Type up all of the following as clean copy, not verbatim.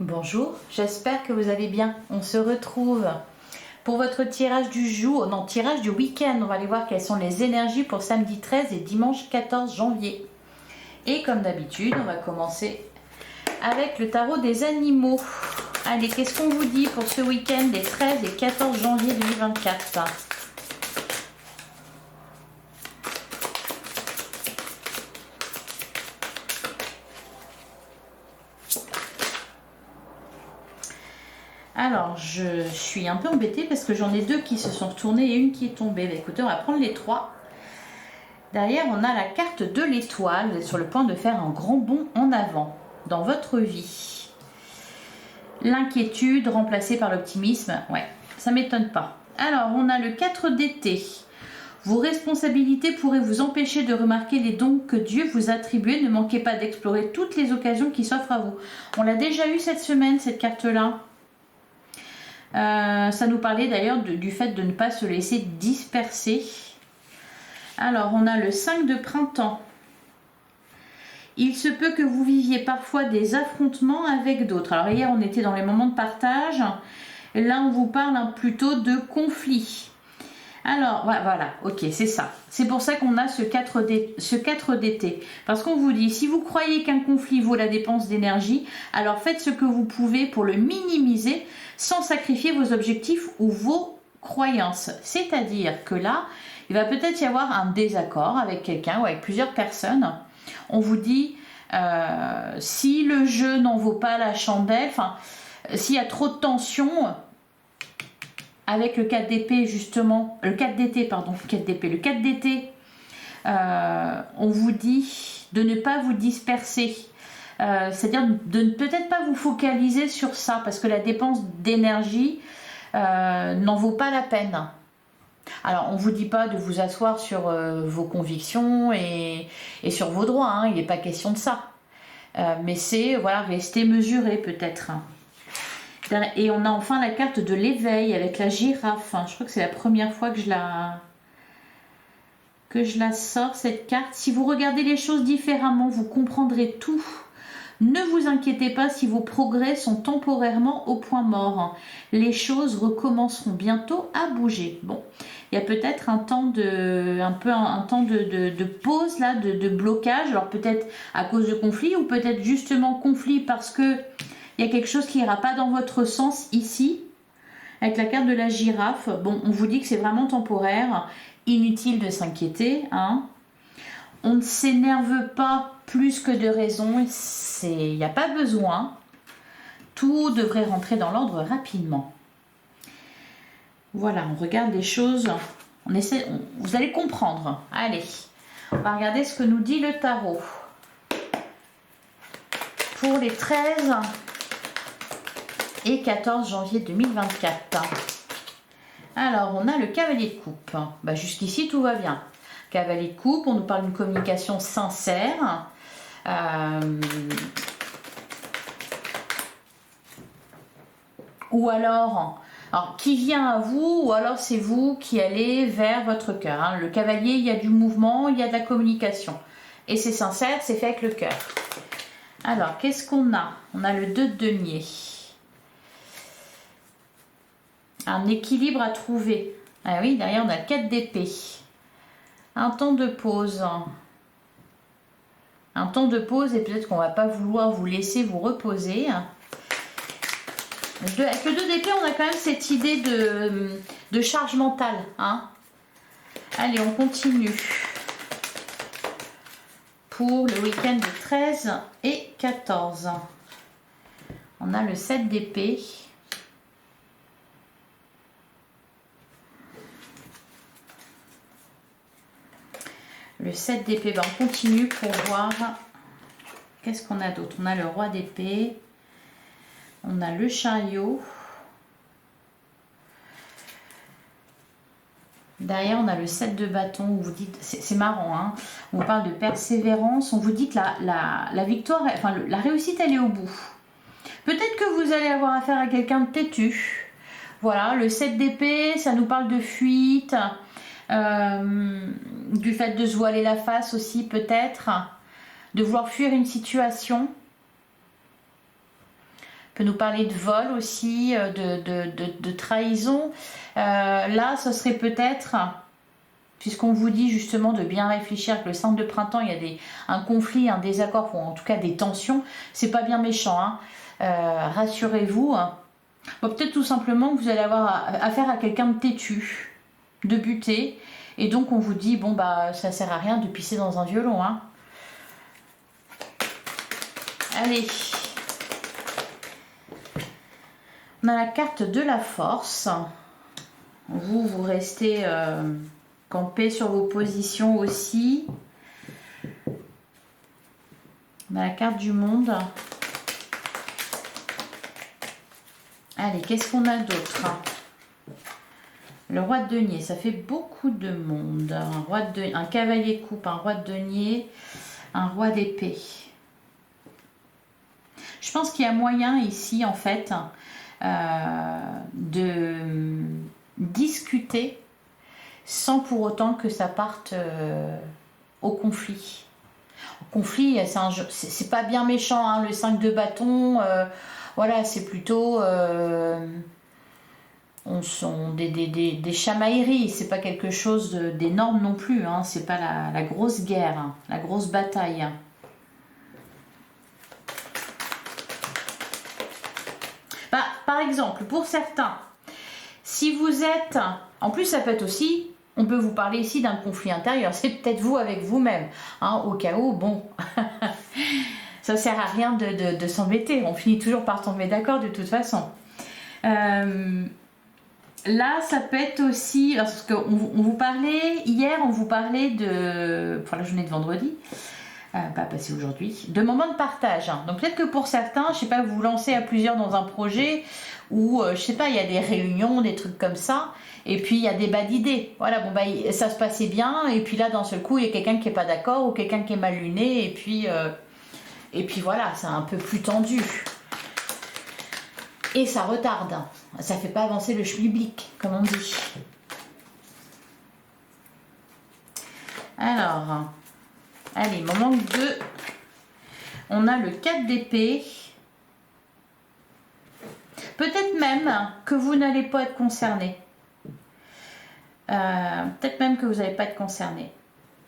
Bonjour, j'espère que vous allez bien. On se retrouve pour votre tirage du jour, non, tirage du week-end. On va aller voir quelles sont les énergies pour samedi 13 et dimanche 14 janvier. Et comme d'habitude, on va commencer avec le tarot des animaux. Allez, qu'est-ce qu'on vous dit pour ce week-end des 13 et 14 janvier 2024 ? Alors, je suis un peu embêtée parce que j'en ai deux qui se sont retournés et une qui est tombée. Bah, écoutez, on va prendre les trois. Derrière, on a la carte de l'étoile. Vous êtes sur le point de faire un grand bond en avant dans votre vie. L'inquiétude remplacée par l'optimisme. Ouais, ça ne m'étonne pas. Alors, on a le 4 d'été. Vos responsabilités pourraient vous empêcher de remarquer les dons que Dieu vous a attribués. Ne manquez pas d'explorer toutes les occasions qui s'offrent à vous. On l'a déjà eu cette semaine, cette carte-là. Ça nous parlait d'ailleurs du fait de ne pas se laisser disperser. Alors, on a le 5 de printemps. Il se peut que vous viviez parfois des affrontements avec d'autres. Alors, hier, on était dans les moments de partage. Là, on vous parle plutôt de conflit. Alors, voilà, ok, c'est ça. C'est pour ça qu'on a ce 4 d'été. Parce qu'on vous dit, si vous croyez qu'un conflit vaut la dépense d'énergie, alors faites ce que vous pouvez pour le minimiser sans sacrifier vos objectifs ou vos croyances. C'est-à-dire que là, il va peut-être y avoir un désaccord avec quelqu'un ou avec plusieurs personnes. On vous dit, si le jeu n'en vaut pas la chandelle, enfin, s'il y a trop de tension, avec le 4 d'épée justement, le 4 d'été, on vous dit de ne pas vous disperser. C'est-à-dire de ne peut-être pas vous focaliser sur ça, parce que la dépense d'énergie n'en vaut pas la peine. Alors, on ne vous dit pas de vous asseoir sur vos convictions et sur vos droits, hein, il n'est pas question de ça. Mais c'est, voilà, rester mesuré peut-être. Et on a enfin la carte de l'éveil avec la girafe. Je crois que c'est la première fois que je la sors, cette carte. Si vous regardez les choses différemment, vous comprendrez tout. Ne vous inquiétez pas si vos progrès sont temporairement au point mort. Les choses recommenceront bientôt à bouger. Bon, il y a peut-être un temps de pause là, de blocage. Alors peut-être à cause de conflit ou peut-être justement conflit parce que il y a quelque chose qui n'ira pas dans votre sens ici. Avec la carte de la girafe, bon, on vous dit que c'est vraiment temporaire. Inutile de s'inquiéter, hein. On ne s'énerve pas plus que de raison, il n'y a pas besoin. Tout devrait rentrer dans l'ordre rapidement. Voilà, on regarde les choses, vous allez comprendre. Allez, on va regarder ce que nous dit le tarot. Pour les 13 et 14 janvier 2024. Alors, on a le cavalier de coupe. Jusqu'ici, tout va bien. Cavalier de coupe, on nous parle d'une communication sincère. Ou alors, qui vient à vous, ou alors c'est vous qui allez vers votre cœur. Hein. Le cavalier, il y a du mouvement, il y a de la communication. Et c'est sincère, c'est fait avec le cœur. Alors, qu'est-ce qu'on a ? On a le 2 de denier. Un équilibre à trouver. Ah oui, derrière, on a le 4 d'épée. Un temps de pause. Un temps de pause et peut-être qu'on ne va pas vouloir vous laisser vous reposer. Avec le 2 d'épée, on a quand même cette idée de charge mentale. Hein. Allez, on continue. Pour le week-end de 13 et 14. On a le 7 d'épée. Le 7 d'épée, on continue pour voir qu'est-ce qu'on a d'autre. On a le roi d'épée, on a le chariot. Derrière, on a le 7 de bâton. Où vous dites, c'est marrant, hein, on parle de persévérance. On vous dit que la victoire, enfin la réussite, elle est au bout. Peut-être que vous allez avoir affaire à quelqu'un de têtu. Voilà, le 7 d'épée, ça nous parle de fuite. Du fait de se voiler la face aussi peut-être, de vouloir fuir une situation. peut nous parler de vol aussi, de trahison. Là, ce serait peut-être, puisqu'on vous dit justement de bien réfléchir que le 5 de printemps, il y a un conflit, un désaccord, ou en tout cas des tensions. C'est pas bien méchant, hein. Rassurez-vous. Bon, peut-être tout simplement que vous allez avoir affaire à quelqu'un de têtu, de buté, et donc on vous dit, bon bah ça sert à rien de pisser dans un violon, hein. Allez. On a la carte de la force. Vous restez campé sur vos positions aussi. On a la carte du monde. Allez, qu'est-ce qu'on a d'autre? Le roi de denier, ça fait beaucoup de monde. Un cavalier de coupe, un roi de denier, un roi d'épée. Je pense qu'il y a moyen ici, en fait, de discuter sans pour autant que ça parte au conflit. Au conflit, c'est pas bien méchant, hein, le 5 de bâton, voilà, c'est plutôt des chamailleries, c'est pas quelque chose d'énorme non plus, hein, c'est pas la grosse guerre, hein, la grosse bataille. Bah, par exemple, pour certains, si vous êtes... En plus, ça peut être aussi... On peut vous parler ici d'un conflit intérieur. C'est peut-être vous avec vous-même. Hein, au cas où, bon... ça sert à rien de s'embêter. On finit toujours par tomber d'accord de toute façon. Là, ça peut être aussi... Parce qu'on vous parlait... Hier, on vous parlait de... Pour la journée de vendredi... pas passer aujourd'hui, de moments de partage. Hein. Donc peut-être que pour certains, je sais pas, vous vous lancez à plusieurs dans un projet où, je sais pas, il y a des réunions, des trucs comme ça, et puis il y a des bas d'idées. Voilà, bon bah ça se passait bien, et puis là d'un seul coup, il y a quelqu'un qui est pas d'accord ou quelqu'un qui est mal luné, et puis voilà, c'est un peu plus tendu. Et ça retarde, ça fait pas avancer le schmilblick, comme on dit. Alors... Allez, moment 2. On a le 4 d'épée. Peut-être même que vous n'allez pas être concerné. Peut-être même que vous n'allez pas être concerné.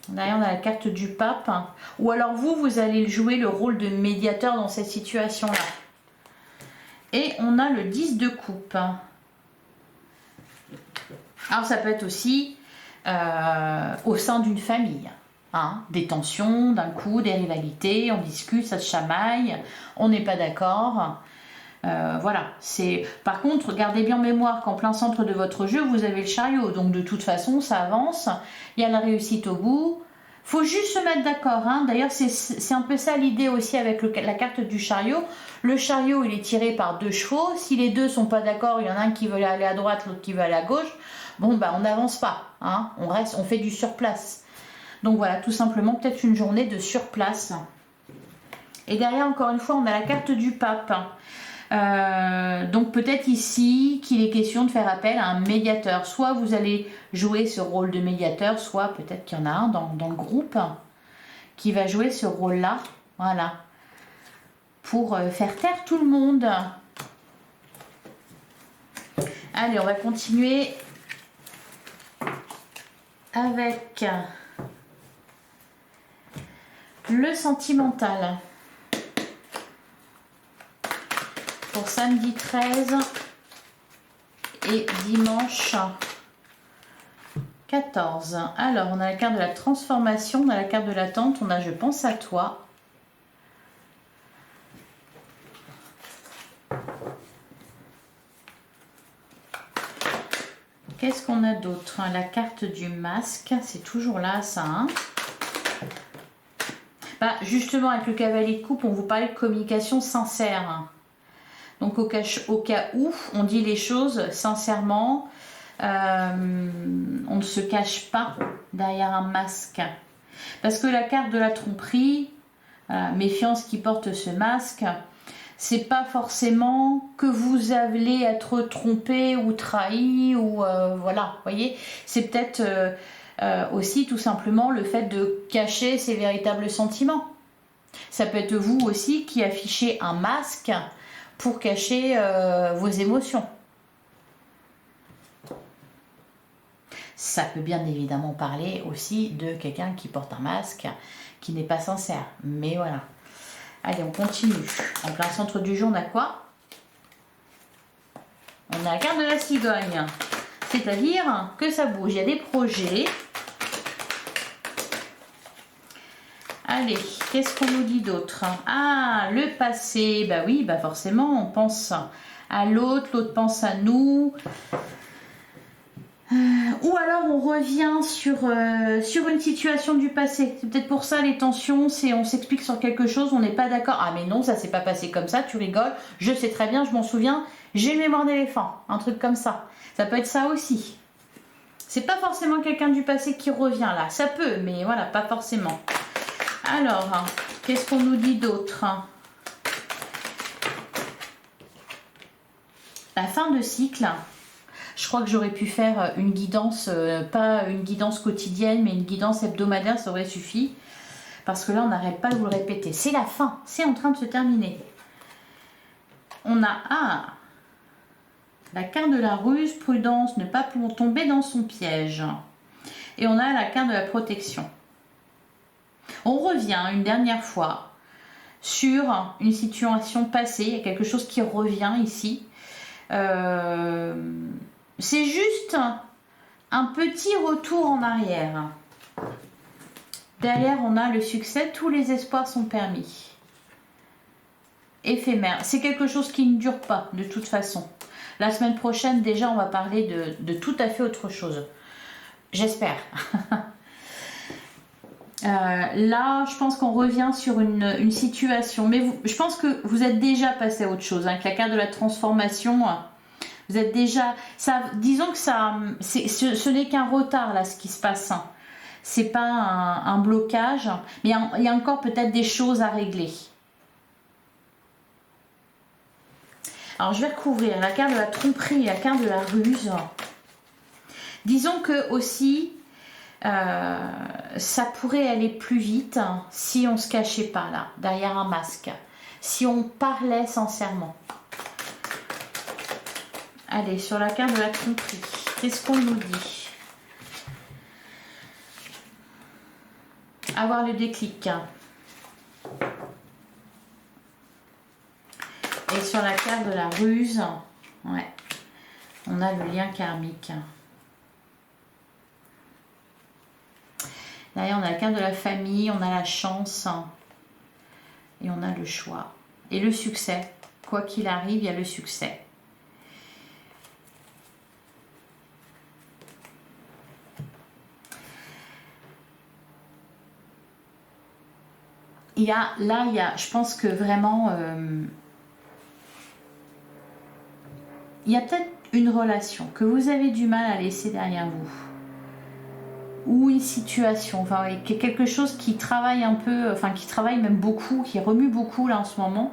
Derrière, on a la carte du pape. Ou alors vous allez jouer le rôle de médiateur dans cette situation-là. Et on a le 10 de coupe. Alors, ça peut être aussi au sein d'une famille. Hein, des tensions, d'un coup, des rivalités, on discute, ça se chamaille, on n'est pas d'accord. Voilà. Par contre, gardez bien en mémoire qu'en plein centre de votre jeu, vous avez le chariot. Donc de toute façon, ça avance. Il y a la réussite au bout. Faut juste se mettre d'accord. Hein. D'ailleurs, c'est un peu ça l'idée aussi avec la carte du chariot. Le chariot, il est tiré par 2 chevaux. Si les deux sont pas d'accord, il y en a un qui veut aller à droite, l'autre qui veut aller à gauche. Bon, bah, on n'avance pas. Hein. On fait du surplace. Donc voilà, tout simplement, peut-être une journée de surplace. Et derrière, encore une fois, on a la carte du pape. Donc peut-être ici qu'il est question de faire appel à un médiateur. Soit vous allez jouer ce rôle de médiateur, soit peut-être qu'il y en a un dans le groupe qui va jouer ce rôle-là. Voilà. Pour faire taire tout le monde. Allez, on va continuer avec... le sentimental pour samedi 13 et dimanche 14. Alors, on a la carte de la transformation, on a la carte de l'attente, on a je pense à toi. Qu'est-ce qu'on a d'autre? La carte du masque, c'est toujours là ça. Hein, bah, justement, avec le cavalier de coupe, on vous parlait de communication sincère. Donc, au cas où, on dit les choses sincèrement. On ne se cache pas derrière un masque. Parce que la carte de la tromperie, méfiance qui porte ce masque, c'est pas forcément que vous allez être trompé ou trahi, ou voilà, voyez. C'est peut-être... aussi tout simplement le fait de cacher ses véritables sentiments. Ça peut être vous aussi qui affichez un masque pour cacher vos émotions. Ça peut bien évidemment parler aussi de quelqu'un qui porte un masque, qui n'est pas sincère. Mais voilà. Allez, on continue. En plein centre du jeu, on a quoi? On a la carte de la cigogne. C'est-à-dire que ça bouge. Il y a des projets. Allez, qu'est-ce qu'on nous dit d'autre? Ah, le passé. Bah oui, bah forcément, on pense à l'autre, l'autre pense à nous. Ou alors on revient sur une situation du passé. C'est peut-être pour ça les tensions, c'est on s'explique sur quelque chose, on n'est pas d'accord. Ah mais non, ça s'est pas passé comme ça, tu rigoles. Je sais très bien, je m'en souviens, j'ai une mémoire d'éléphant. Un truc comme ça. Ça peut être ça aussi. C'est pas forcément quelqu'un du passé qui revient là. Ça peut, mais voilà, pas forcément. Alors, qu'est-ce qu'on nous dit d'autre? La fin de cycle. Je crois que j'aurais pu faire une guidance, pas une guidance quotidienne, mais une guidance hebdomadaire, ça aurait suffi. Parce que là, on n'arrête pas de vous le répéter. C'est la fin, c'est en train de se terminer. On a la carte de la ruse, prudence, ne pas tomber dans son piège. Et on a la carte de la protection. On revient une dernière fois sur une situation passée, il y a quelque chose qui revient ici. C'est juste un petit retour en arrière. Derrière, on a le succès, tous les espoirs sont permis. Éphémère, c'est quelque chose qui ne dure pas de toute façon. La semaine prochaine, déjà, on va parler de tout à fait autre chose. J'espère. Là, je pense qu'on revient sur une situation. Mais je pense que vous êtes déjà passé à autre chose. Avec la carte de la transformation, vous êtes déjà... disons que ce n'est qu'un retard, là, ce qui se passe. C'est pas un blocage. Mais il y a encore peut-être des choses à régler. Alors, je vais recouvrir la carte de la tromperie et la carte de la ruse. Disons que aussi... ça pourrait aller plus vite si on ne se cachait pas là, derrière un masque. Si on parlait sincèrement. Allez, sur la carte de la tromperie, qu'est-ce qu'on nous dit? Avoir le déclic. Et sur la carte de la ruse, ouais, on a le lien karmique. Derrière, on a la carte de la famille, on a la chance et on a le choix. Et le succès. Quoi qu'il arrive, il y a le succès. Je pense que vraiment, il y a peut-être une relation que vous avez du mal à laisser derrière vous. Ou une situation, enfin quelque chose qui travaille un peu, enfin qui travaille même beaucoup, qui remue beaucoup là en ce moment,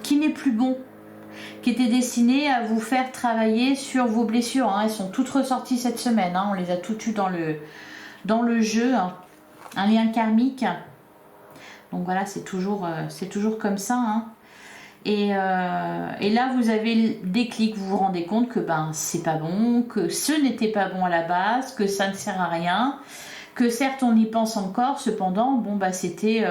qui n'est plus bon, qui était destiné à vous faire travailler sur vos blessures. Elles sont toutes ressorties cette semaine, on les a toutes eues dans le jeu, un lien karmique. Donc voilà, c'est toujours comme ça. Et là, vous avez le déclic, vous vous rendez compte que c'est pas bon, que ce n'était pas bon à la base, que ça ne sert à rien, que certes on y pense encore, cependant, c'était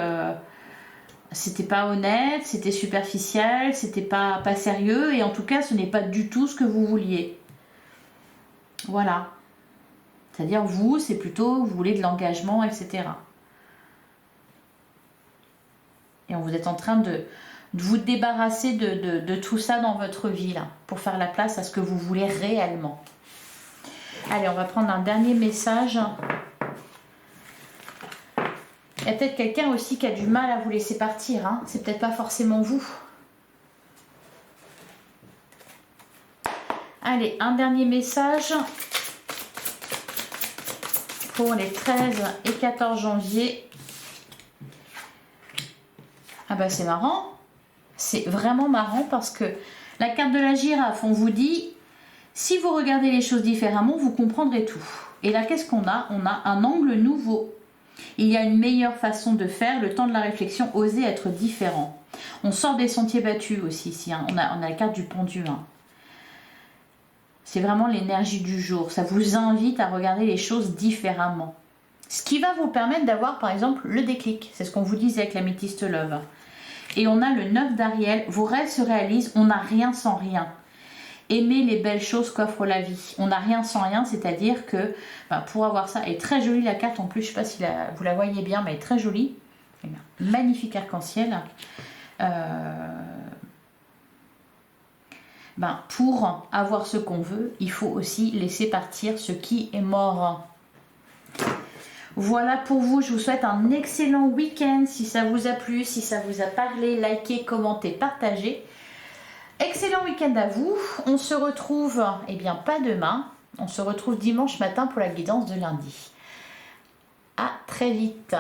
pas honnête, c'était superficiel, c'était pas sérieux, et en tout cas, ce n'est pas du tout ce que vous vouliez. Voilà. C'est-à-dire, vous, c'est plutôt, vous voulez de l'engagement, etc. Et vous êtes en train de vous débarrasser de tout ça dans votre vie là, pour faire la place à ce que vous voulez réellement. Allez, on va prendre un dernier message. Il y a peut-être quelqu'un aussi qui a du mal à vous laisser partir. C'est peut-être pas forcément vous. Allez, un dernier message pour les 13 et 14 janvier. Ah bah c'est marrant. C'est vraiment marrant parce que la carte de la girafe, on vous dit, si vous regardez les choses différemment, vous comprendrez tout. Et là, qu'est-ce qu'on a? On a un angle nouveau. Il y a une meilleure façon de faire, le temps de la réflexion, oser être différent. On sort des sentiers battus aussi ici, hein. On a la carte du pendu. Hein. C'est vraiment l'énergie du jour. Ça vous invite à regarder les choses différemment. Ce qui va vous permettre d'avoir par exemple le déclic. C'est ce qu'on vous disait avec l'améthyste love. Et on a le 9 d'Ariel. Vos rêves se réalisent. On n'a rien sans rien. Aimez les belles choses qu'offre la vie. On n'a rien sans rien, c'est-à-dire que pour avoir ça, elle est très jolie la carte en plus. Je ne sais pas si vous la voyez bien, mais elle est très jolie. Magnifique arc-en-ciel. Pour avoir ce qu'on veut, il faut aussi laisser partir ce qui est mort. Voilà pour vous, je vous souhaite un excellent week-end. Si ça vous a plu, si ça vous a parlé, likez, commentez, partagez. Excellent week-end à vous. On se retrouve, pas demain, on se retrouve dimanche matin pour la guidance de lundi. À très vite.